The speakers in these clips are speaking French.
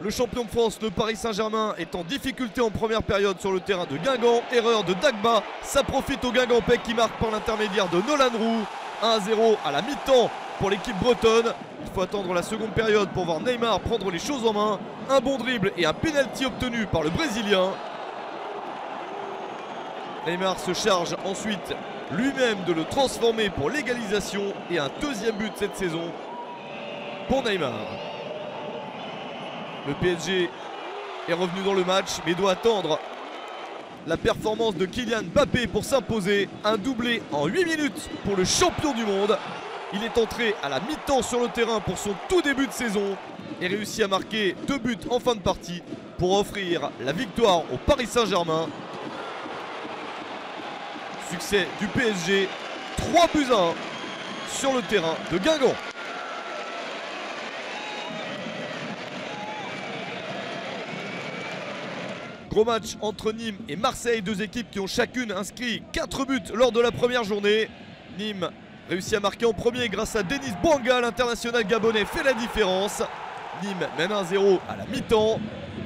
Le champion de France, le Paris Saint-Germain, est en difficulté en première période sur le terrain de Guingamp. Erreur de Dagba, ça profite au Guingampais qui marque par l'intermédiaire de Nolan Roux. 1-0 à la mi-temps pour l'équipe bretonne. Il faut attendre la seconde période pour voir Neymar prendre les choses en main. Un bon dribble et un penalty obtenu par le Brésilien. Neymar se charge ensuite lui-même de le transformer pour l'égalisation et un deuxième but cette saison pour Neymar. Le PSG est revenu dans le match mais doit attendre la performance de Kylian Mbappé pour s'imposer. Un doublé en 8 minutes pour le champion du monde. Il est entré à la mi-temps sur le terrain pour son tout début de saison et réussit à marquer 2 buts en fin de partie pour offrir la victoire au Paris Saint-Germain. Succès du PSG, 3-1 sur le terrain de Guingamp. Gros match entre Nîmes et Marseille, deux équipes qui ont chacune inscrit 4 buts lors de la première journée. Nîmes réussit à marquer en premier grâce à Denis Bouanga, l'international gabonais fait la différence. Nîmes mène 1-0 à la mi-temps,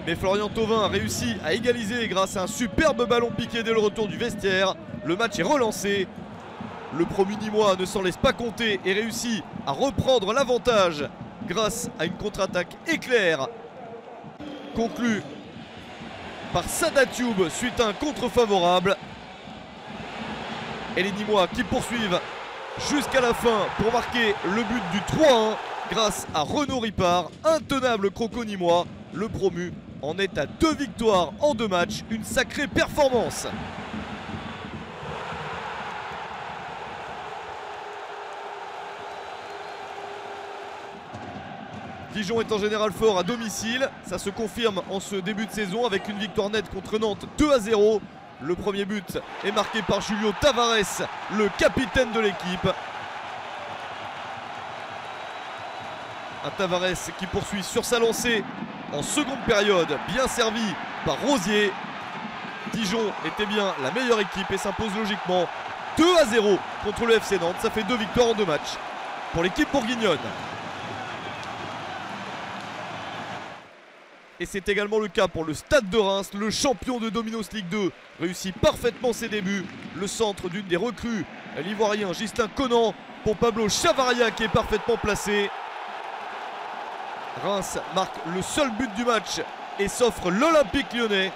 mais Florian Thauvin réussit à égaliser grâce à un superbe ballon piqué dès le retour du vestiaire. Le match est relancé. Le promu nîmois ne s'en laisse pas compter et réussit à reprendre l'avantage grâce à une contre-attaque éclair conclue par Sada Thioub suite à un contre favorable. Et les Nîmois qui poursuivent jusqu'à la fin pour marquer le but du 3-1 grâce à Renaud Ripard, intenable croco nîmois. Le promu en est à 2 victoires en 2 matchs, une sacrée performance. Dijon est en général fort à domicile, ça se confirme en ce début de saison avec une victoire nette contre Nantes 2-0. Le premier but est marqué par Julio Tavares, le capitaine de l'équipe. Un Tavares qui poursuit sur sa lancée en seconde période, bien servi par Rosier. Dijon était bien la meilleure équipe et s'impose logiquement 2-0 contre le FC Nantes. Ça fait 2 victoires en 2 matchs pour l'équipe bourguignonne. Et c'est également le cas pour le Stade de Reims, le champion de Dominos Ligue 2 réussit parfaitement ses débuts. Le centre d'une des recrues, l'ivoirien Ghislain Conan pour Pablo Chavaria qui est parfaitement placé. Reims marque le seul but du match et s'offre l'Olympique Lyonnais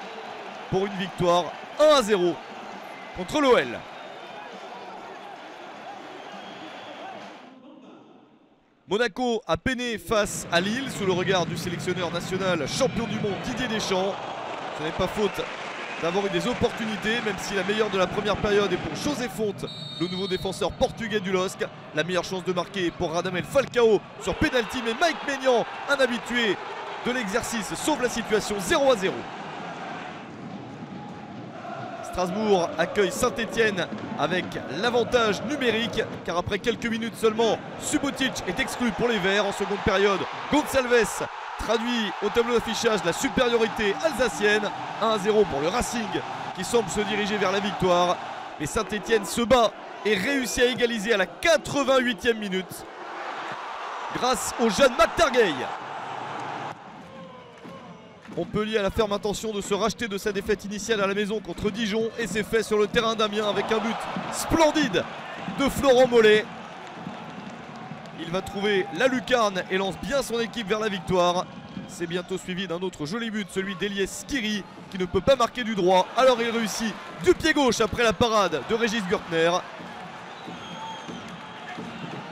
pour une victoire 1-0 contre l'OL. Monaco a peiné face à Lille sous le regard du sélectionneur national champion du monde Didier Deschamps. Ce n'est pas faute d'avoir eu des opportunités, même si la meilleure de la première période est pour José Fonte, le nouveau défenseur portugais du LOSC. La meilleure chance de marquer pour Radamel Falcao sur pénalty, mais Mike Maignan, un habitué de l'exercice, sauve la situation 0-0. Strasbourg accueille Saint-Etienne avec l'avantage numérique car après quelques minutes seulement, Subotic est exclu pour les Verts en seconde période. Gonçalves traduit au tableau d'affichage la supériorité alsacienne. 1-0 pour le Racing qui semble se diriger vers la victoire. Mais Saint-Etienne se bat et réussit à égaliser à la 88e minute grâce au jeune McTargay. Montpellier a la ferme intention de se racheter de sa défaite initiale à la maison contre Dijon et c'est fait sur le terrain d'Amiens avec un but splendide de Florent Mollet. Il va trouver la lucarne et lance bien son équipe vers la victoire. C'est bientôt suivi d'un autre joli but, celui d'Elies Skiri qui ne peut pas marquer du droit. Alors il réussit du pied gauche après la parade de Régis Gürtner.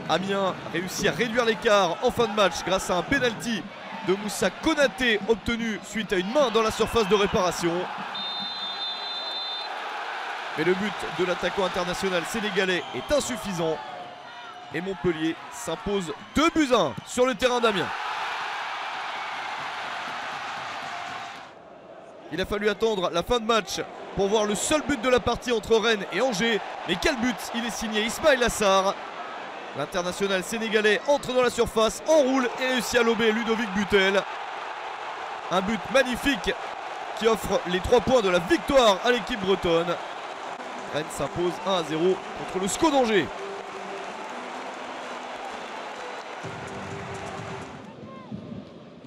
Amiens réussit à réduire l'écart en fin de match grâce à un penalty de Moussa Konaté obtenu suite à une main dans la surface de réparation. Mais le but de l'attaquant international sénégalais est insuffisant. Et Montpellier s'impose 2-1 sur le terrain d'Amiens. Il a fallu attendre la fin de match pour voir le seul but de la partie entre Rennes et Angers. Mais quel but! Il est signé Ismaïla Assar. L'international sénégalais entre dans la surface, enroule et réussit à lober Ludovic Butel. Un but magnifique qui offre les 3 points de la victoire à l'équipe bretonne. Rennes s'impose 1-0 contre le SCO d'Angers.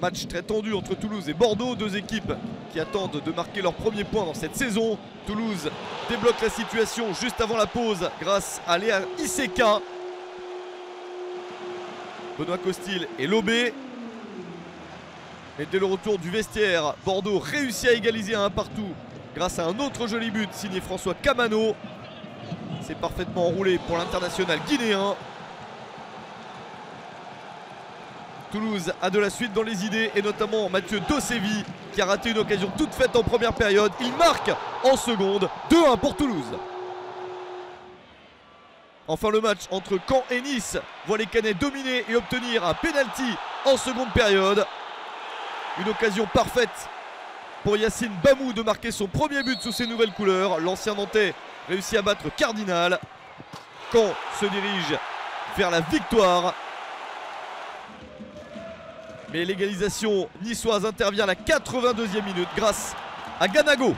Match très tendu entre Toulouse et Bordeaux, deux équipes qui attendent de marquer leur premier point dans cette saison. Toulouse débloque la situation juste avant la pause grâce à Léa Iseka. Benoît Costil est lobé. Et dès le retour du vestiaire, Bordeaux réussit à égaliser à 1 partout grâce à un autre joli but signé François Camano. C'est parfaitement enroulé pour l'international guinéen. Toulouse a de la suite dans les idées et notamment Mathieu Dosevi qui a raté une occasion toute faite en première période. Il marque en seconde, 2-1 pour Toulouse. Enfin le match entre Caen et Nice voit les Caennais dominer et obtenir un penalty en seconde période. Une occasion parfaite pour Yacine Bamou de marquer son premier but sous ses nouvelles couleurs. L'ancien Nantais réussit à battre Cardinal. Caen se dirige vers la victoire. Mais l'égalisation niçoise intervient à la 82e minute grâce à Ganago.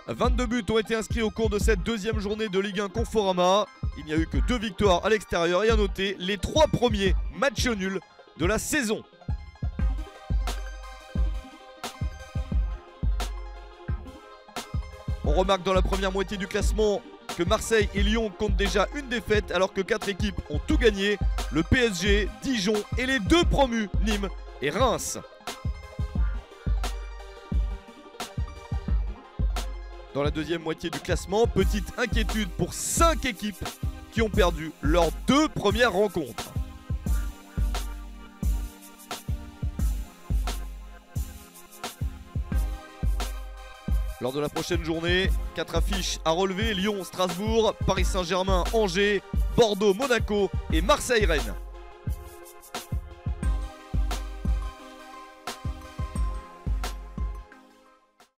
22 buts ont été inscrits au cours de cette deuxième journée de Ligue 1 Conforama. Il n'y a eu que 2 victoires à l'extérieur et à noter les 3 premiers matchs nuls de la saison. On remarque dans la première moitié du classement que Marseille et Lyon comptent déjà une défaite alors que 4 équipes ont tout gagné. Le PSG, Dijon et les 2 promus, Nîmes et Reims. Dans la deuxième moitié du classement, petite inquiétude pour 5 équipes qui ont perdu leurs 2 premières rencontres. Lors de la prochaine journée, 4 affiches à relever: Lyon, Strasbourg, Paris Saint-Germain, Angers, Bordeaux, Monaco et Marseille-Rennes.